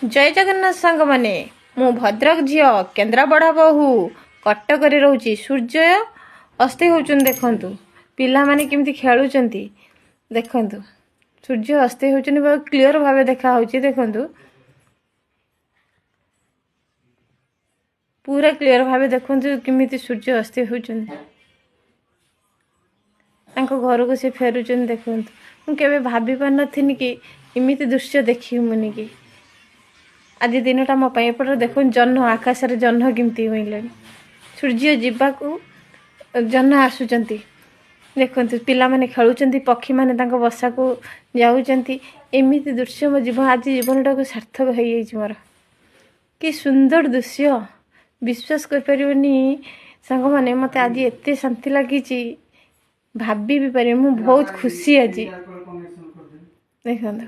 जय जगन्नाथ सांग माने मु भद्रक झील केन्द्रापड़ा बहु कटक रोचे सूर्य अस्त होचन देखंतु पिला माने केमती खेलुचंती देखंतु सूर्य अस्त होचन बहुत क्लियर भावे देखा होची देखंतु पूरा क्लियर भावे देखंतु केमिति सूर्य अस्त होचन तांको घर को से फेरुचन देखंतु मु केबे भाबी पार नथिनी कि इमिति दृश्य देखि मुनि कि आज दिनटा मो एपटे देख जह्न आकाश जह्न केमती होइले सूर्य जीवाकू जह्न आसुचंती देखंतु पिला माने खेलुचंती पक्षी माने तांको बसा को जाउचंती एमिति दृश्य मो जीवन आज जीवनटा को सार्थक हो जाइछि मोर कि सुंदर दृश्य विश्वास कर परिबनी सांग माने मते आज एते शांति लागिछि भाबी भी पारे मु बहुत खुशी आज देखंतु।